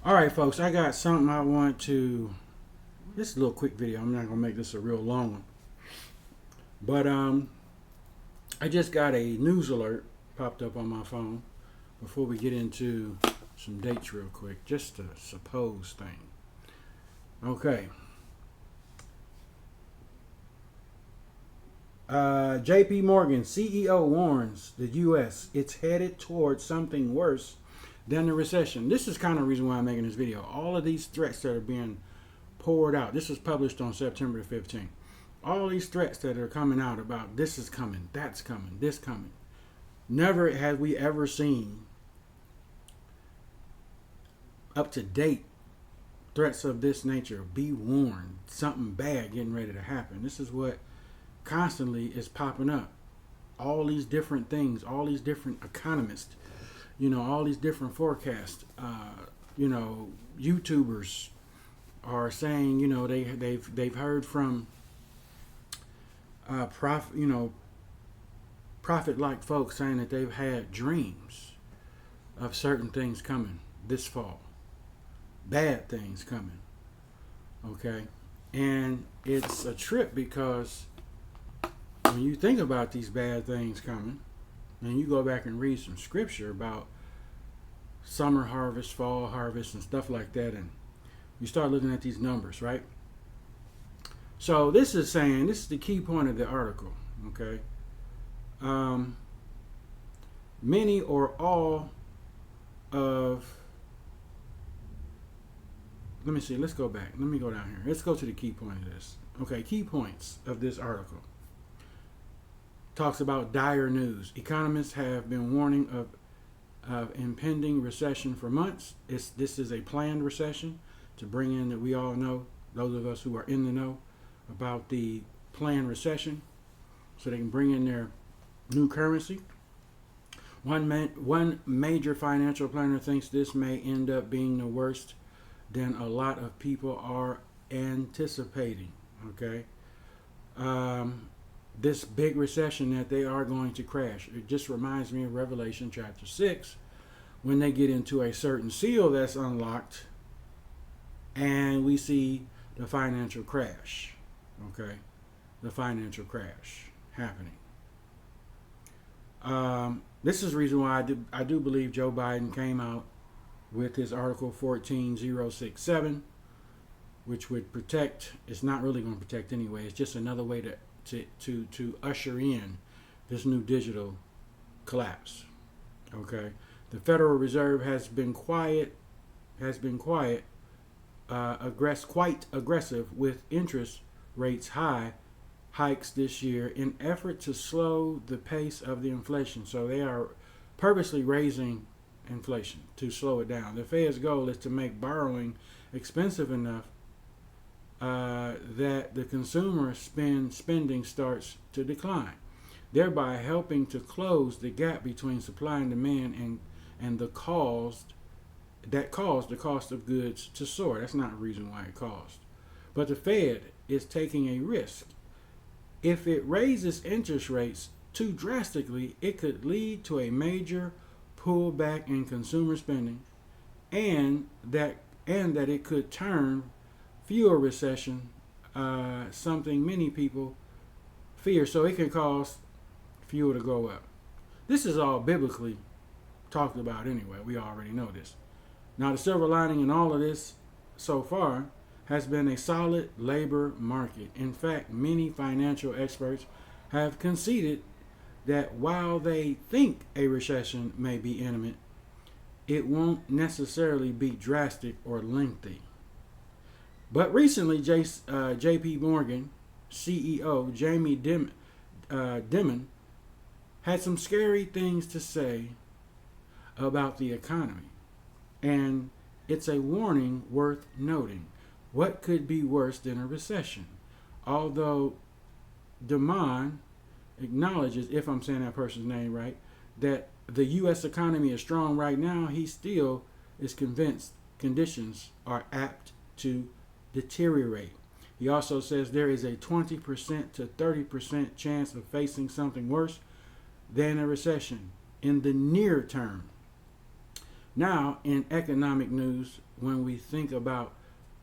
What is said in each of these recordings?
All right, folks, I got something I want to. This is a little quick video. I'm not gonna make this a real long one, but I just got a news alert popped up on my phone. Before we get into some dates, real quick, just a suppose thing. Okay, J.P. Morgan CEO warns the U.S. it's headed towards something worse than the recession. This is kind of the reason why I'm making this video. All of these threats that are being poured out. This was published on September the 15th. All these threats that are coming out about this is coming, that's coming, this coming. Never have we ever seen up to date threats of this nature. Be warned, something bad getting ready to happen. This is what constantly is popping up. All these different things, all these different economists, all these different forecasts. YouTubers are saying, they've heard from prophet like folks saying that they've had dreams of certain things coming this fall, bad things coming. Okay, and it's a trip because when you think about these bad things coming, and you go back and read some scripture about summer harvest, fall harvest, and stuff like that, and you start looking at these numbers, right? So this is saying, this is the key point of the article, okay? Many or all of, let me see, let's go back. Let me go down here. Let's go to the key point of this. Okay, key points of this article. Talks about dire news. Economists have been warning of impending recession for months. This is a planned recession to bring in that we all know, those of us who are in the know about the planned recession, so they can bring in their new currency. One major financial planner thinks this may end up being the worst than a lot of people are anticipating. Okay. This big recession that they are going to crash. It just reminds me of Revelation chapter 6 when they get into a certain seal that's unlocked and we see the financial crash. Okay, the financial crash happening. This is the reason why I do believe Joe Biden came out with his Article 14067, which would protect. It's not really going to protect anyway. It's just another way to usher in this new digital collapse. Okay, the Federal Reserve has been quite aggressive with interest rates hikes this year in effort to slow the pace of the inflation. So they are purposely raising inflation to slow it down. The Fed's goal is to make borrowing expensive enough that the consumer spending starts to decline, thereby helping to close the gap between supply and demand and the caused the cost of goods to soar. That's not a reason why it caused. But the Fed is taking a risk. If it raises interest rates too drastically, it could lead to a major pullback in consumer spending, and that it could turn fuel recession, something many people fear. So it can cause fuel to go up. This is all biblically talked about anyway. We already know this. Now, the silver lining in all of this so far has been a solid labor market. In fact, many financial experts have conceded that while they think a recession may be imminent, it won't necessarily be drastic or lengthy. But recently, J.P. Morgan CEO Jamie Dimon had some scary things to say about the economy. And it's a warning worth noting. What could be worse than a recession? Although Dimon acknowledges, if I'm saying that person's name right, that the U.S. economy is strong right now, he still is convinced conditions are apt to deteriorate. He also says there is a 20% to 30% chance of facing something worse than a recession in the near term. Now, in economic news, when we think about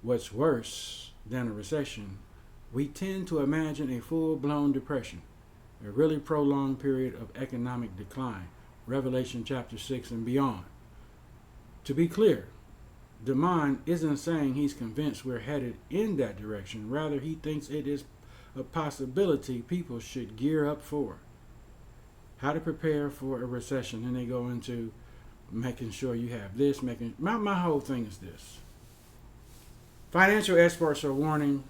what's worse than a recession, we tend to imagine a full-blown depression, a really prolonged period of economic decline, Revelation chapter 6 and beyond. To be clear, DeMond isn't saying he's convinced we're headed in that direction. Rather, he thinks it is a possibility people should gear up for. How to prepare for a recession. And they go into making sure you have this, my whole thing is this. Financial experts are warning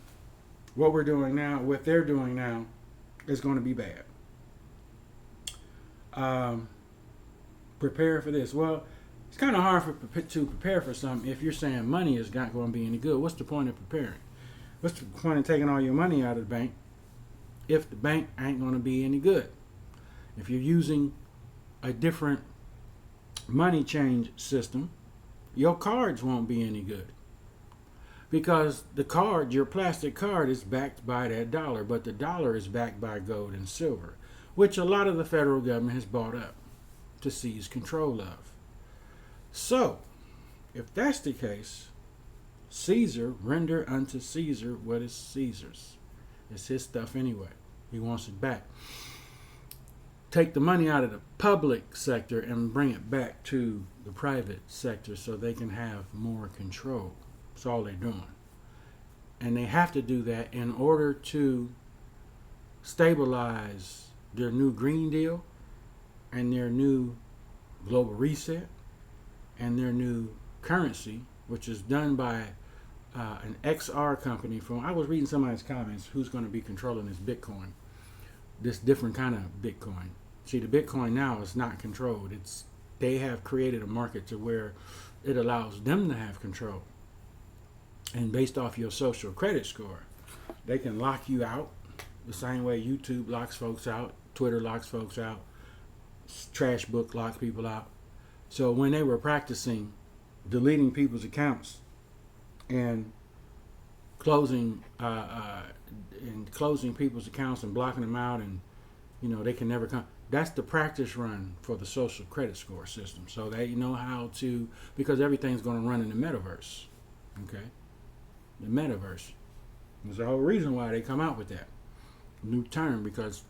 what we're doing now, what they're doing now, is going to be bad. Prepare for this. Well, it's kind of hard to prepare for something if you're saying money is not going to be any good. What's the point of preparing? What's the point of taking all your money out of the bank if the bank ain't going to be any good? If you're using a different money change system, your cards won't be any good. Because the card, your plastic card, is backed by that dollar, but the dollar is backed by gold and silver, which a lot of the federal government has bought up to seize control of. So, if that's the case, Caesar, render unto Caesar what is Caesar's. It's his stuff anyway. He wants it back. Take the money out of the public sector and bring it back to the private sector so they can have more control. That's all they're doing. And they have to do that in order to stabilize their new Green Deal and their new global reset and their new currency, which is done by an XR company from, I was reading somebody's comments, who's going to be controlling this Bitcoin, this different kind of Bitcoin. See, the Bitcoin now is not controlled. They have created a market to where it allows them to have control. And based off your social credit score, they can lock you out the same way YouTube locks folks out, Twitter locks folks out, Trash Book locks people out. So when they were practicing deleting people's accounts and closing people's accounts and blocking them out, and they can never come. That's the practice run for the social credit score system. So they know how to, because everything's going to run in the metaverse. Okay, the metaverse. There's a whole reason why they come out with that new term, because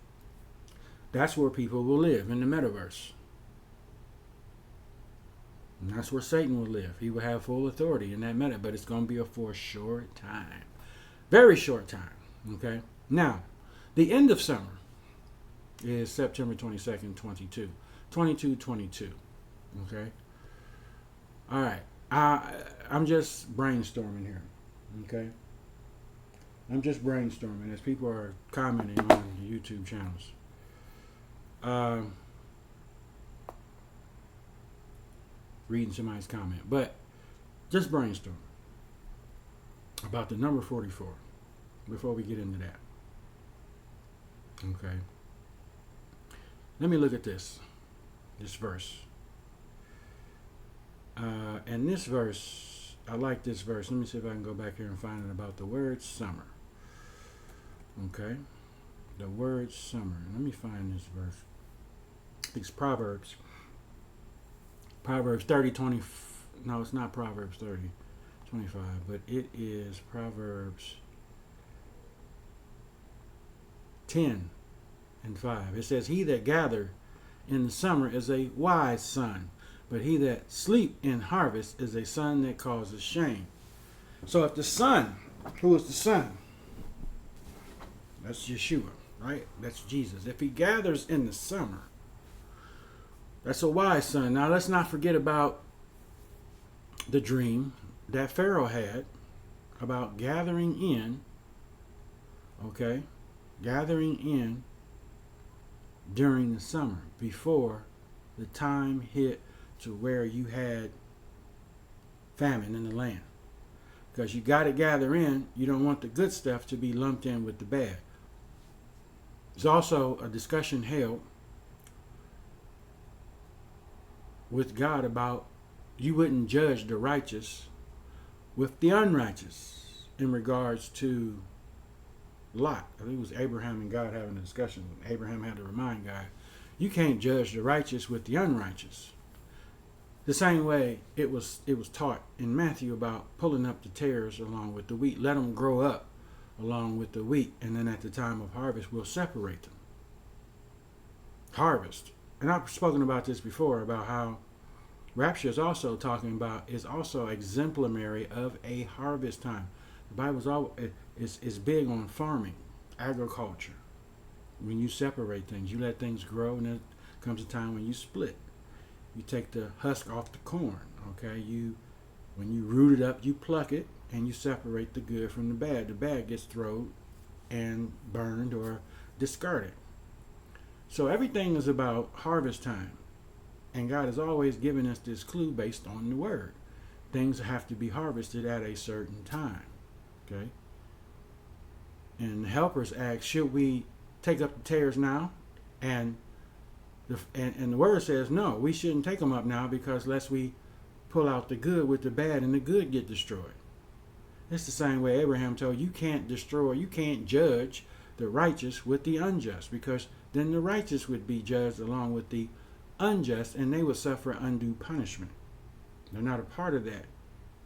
that's where people will live, in the metaverse. And that's where Satan will live. He will have full authority in that meta, but it's going to be for a short time. Very short time. Okay? Now, the end of summer is September 22nd, 22. Okay? All right. I'm just brainstorming here. Okay? I'm just brainstorming as people are commenting on the YouTube channels. Reading somebody's comment, but just brainstorm about the number 44 before we get into that. Okay, let me look at this verse, and this verse, I like this verse. Let me see if I can go back here and find it, about the word summer. Okay, the word summer. Let me find this verse. It's Proverbs 30, 20. No, it's not Proverbs 30, 25, but it is Proverbs 10 and 5. It says, "He that gather in the summer is a wise son, but he that sleep in harvest is a son that causes shame." So if the son, who is the son? That's Yeshua, right? That's Jesus. If he gathers in the summer, that's a wise son. Now let's not forget about the dream that Pharaoh had about gathering in, okay? Gathering in during the summer, before the time hit to where you had famine in the land. Because you got to gather in. You don't want the good stuff to be lumped in with the bad. There's also a discussion held with God about you wouldn't judge the righteous with the unrighteous in regards to Lot. I think it was Abraham and God having a discussion. Abraham had to remind God, you can't judge the righteous with the unrighteous. The same way it was taught in Matthew about pulling up the tares along with the wheat. Let them grow up along with the wheat, and then at the time of harvest, we'll separate them. Harvest. And I've spoken about this before, about how rapture is also exemplary of a harvest time. The Bible is big on farming, agriculture. When you separate things, you let things grow, and there comes a time when you split. You take the husk off the corn. Okay, when you root it up, you pluck it and you separate the good from the bad. The bad gets thrown and burned or discarded. So everything is about harvest time. And God has always given us this clue based on the word. Things have to be harvested at a certain time. Okay? And the helpers ask, should we take up the tares now? And the word says, no, we shouldn't take them up now, because lest we pull out the good with the bad and the good get destroyed. It's the same way Abraham told you can't judge the righteous with the unjust, because then the righteous would be judged along with the unjust, and they would suffer undue punishment. They're not a part of that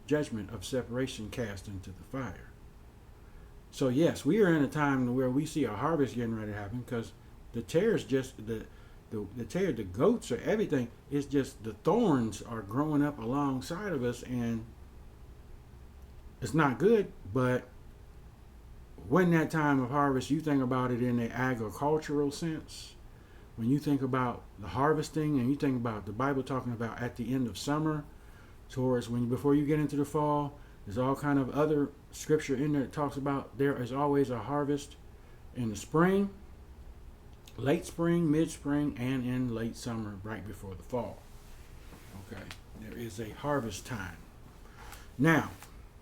judgment of separation cast into the fire. So yes, we are in a time where we see a harvest getting ready to happen, because the tares the goats or everything, it's just the thorns are growing up alongside of us, and it's not good. But when that time of harvest, you think about it in the agricultural sense. When you think about the harvesting, and you think about the Bible talking about at the end of summer, before you get into the fall, there's all kind of other scripture in there that talks about there is always a harvest in the spring, late spring, mid-spring, and in late summer, right before the fall. Okay, there is a harvest time. Now,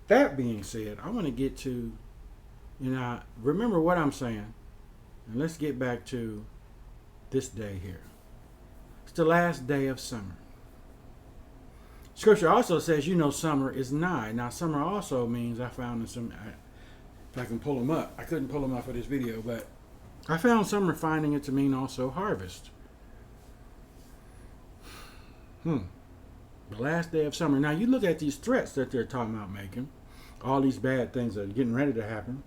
that being said, I want to get to, remember what I'm saying, and let's get back to this day here. It's the last day of summer. Scripture also says, summer is nigh. Now, summer also means, I found in some, if I can pull them up. I couldn't pull them up for this video, but I found some are finding it to mean also harvest. The last day of summer. Now you look at these threats that they're talking about making, all these bad things that are getting ready to happen.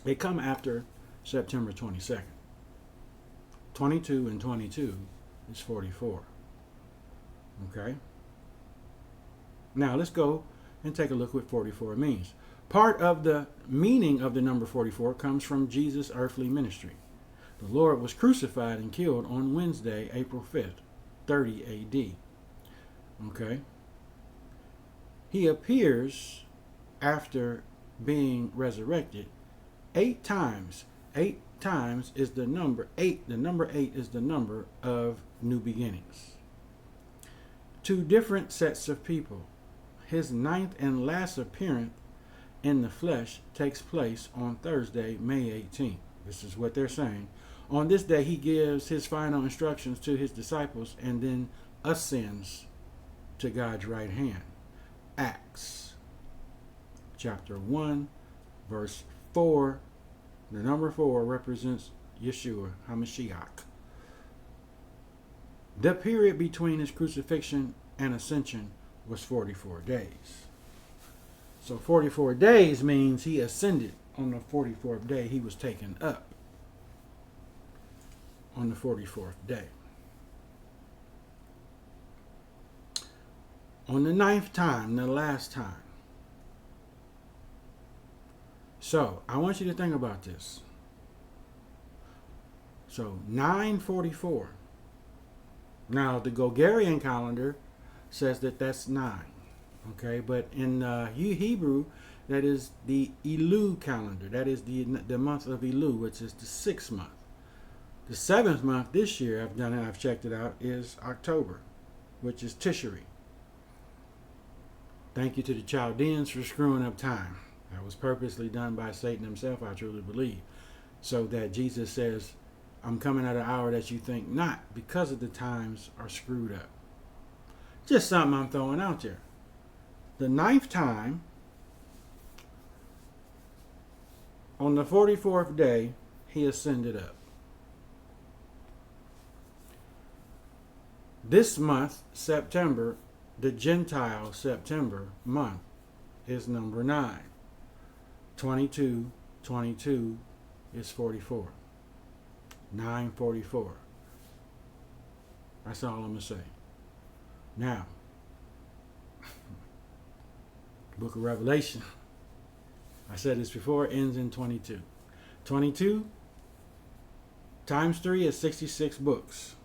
They come after September 22nd. 22 and 22 is 44. Okay? Now let's go and take a look what 44 means. Part of the meaning of the number 44 comes from Jesus' earthly ministry. The Lord was crucified and killed on Wednesday, April 5th, 30 AD. Okay? He appears after being resurrected 8 times. 8 times is the number 8. The number 8 is the number of new beginnings. 2 different sets of people. His 9th and last appearance in the flesh takes place on Thursday, May 18th. This is what they're saying. On this day, he gives his final instructions to his disciples and then ascends to God's right hand. Acts chapter 1, verse 4. The number 4 represents Yeshua HaMashiach. The period between his crucifixion and ascension was 44 days. So 44 days means he ascended on the 44th day. He was taken up on the 44th day. On the 9th time, the last time. So I want you to think about this. So 944. Now the Gregorian calendar says that that's 9. Okay, but in Hebrew, that is the Elul calendar. That is the month of Elul, which is the 6th month. The 7th month this year, I've checked it out, is October, which is Tishri. Thank you to the Chaldeans for screwing up time. That was purposely done by Satan himself, I truly believe. So that Jesus says, I'm coming at an hour that you think not, because of the times are screwed up. Just something I'm throwing out there. The 9th time, on the 44th day, he ascended up. This month, September, The Gentile September month is number 9. 22, 22 is 44. 944. That's all I'm going to say. Now, Book of Revelation, I said this before, ends in 22. 22 times 3 is 66 books.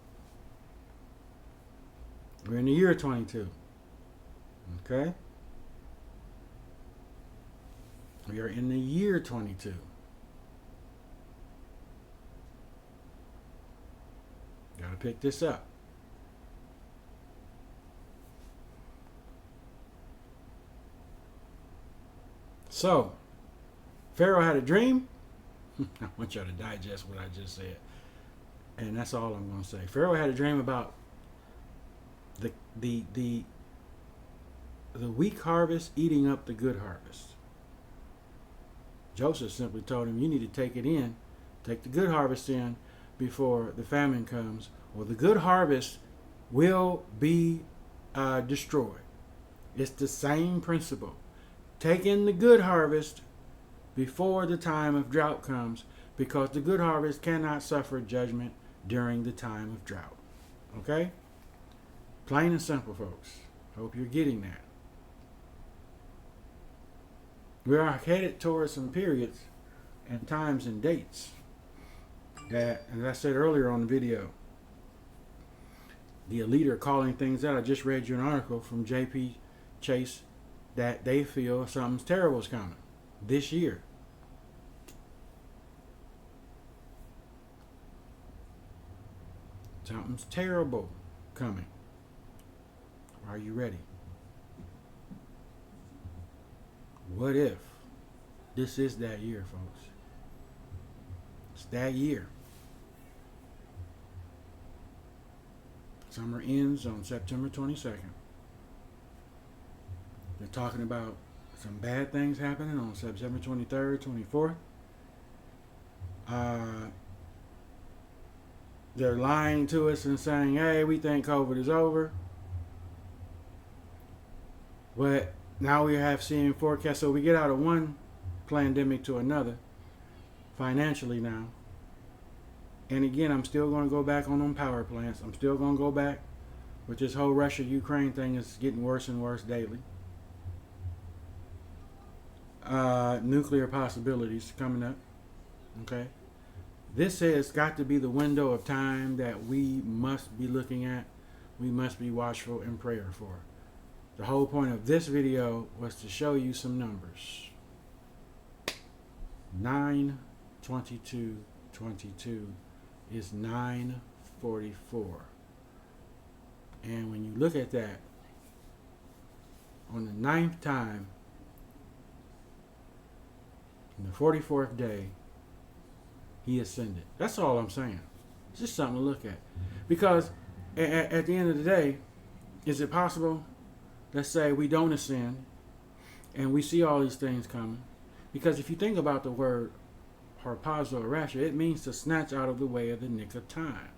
We're in the year 22. Okay? We are in the year 22. Gotta pick this up. So, Pharaoh had a dream. I want y'all to digest what I just said. And that's all I'm going to say. Pharaoh had a dream about the weak harvest eating up the good harvest. Joseph simply told him, you need to take it in, take the good harvest in before the famine comes, or the good harvest will be destroyed. It's the same principle. Take in the good harvest before the time of drought comes, because the good harvest cannot suffer judgment during the time of drought. Okay? Plain and simple, folks. Hope you're getting that. We are headed towards some periods and times and dates that, as I said earlier on the video, the elite are calling things out. I just read you an article from J.P. Chase that they feel something's terrible is coming this year. Something's terrible coming. Are you ready? What if this is that year, folks? It's that year. Summer ends on September 22nd. They're talking about some bad things happening on September 23rd, 24th. They're lying to us and saying, hey, we think COVID is over. But now we have seen forecasts. So we get out of one pandemic to another financially now. And again, I'm still going to go back on them power plants. I'm still going to go back with this whole Russia-Ukraine thing is getting worse and worse daily. Nuclear possibilities coming up. Okay. This has got to be the window of time that we must be looking at. We must be watchful and prayer for. The whole point of this video was to show you some numbers. 9/22/22 is 944. And when you look at that, on the 9th time, on the 44th day, he ascended. That's all I'm saying. It's just something to look at. Because at the end of the day, is it possible, let's say we don't ascend and we see all these things coming? Because if you think about the word harpazo rasha, it means to snatch out of the way of the nick of time.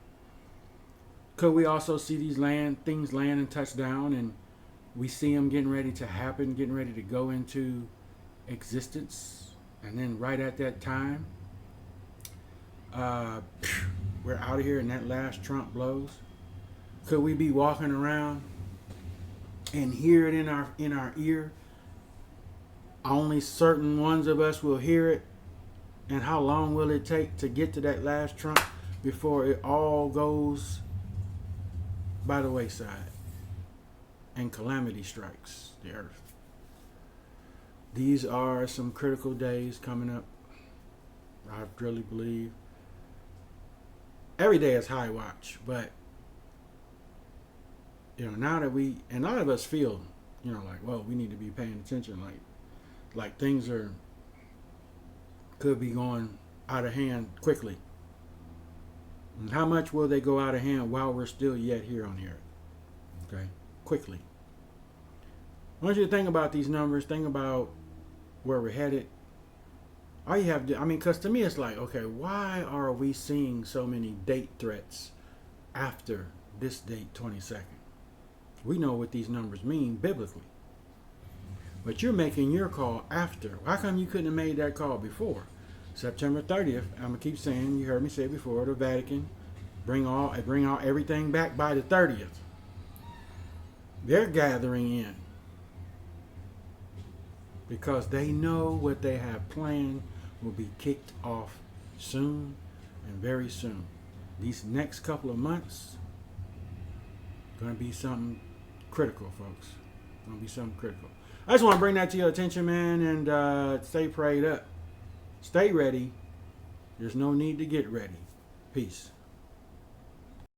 Could we also see these things land and touch down, and we see them getting ready to happen, getting ready to go into existence, and then right at that time, we're out of here and that last trump blows? Could we be walking around and hear it in our ear? Only certain ones of us will hear it. And how long will it take to get to that last trump before it all goes by the wayside and calamity strikes the earth? These are some critical days coming up. I really believe every day is high watch, but now that a lot of us feel, like, well, we need to be paying attention, like things could be going out of hand quickly. And how much will they go out of hand while we're still yet here on the earth? Okay, quickly. I want you to think about these numbers. Think about where we're headed. All you have to, because to me it's like, okay, why are we seeing so many date threats after this date, 22nd? We know what these numbers mean biblically. But you're making your call after. How come you couldn't have made that call before? September 30th, I'm going to keep saying, you heard me say before, the Vatican bring all everything back by the 30th. They're gathering in because they know what they have planned will be kicked off soon and very soon. These next couple of months going to be something critical, folks. Going to be something critical. I just want to bring that to your attention, man, and stay prayed up. Stay ready. There's no need to get ready. Peace.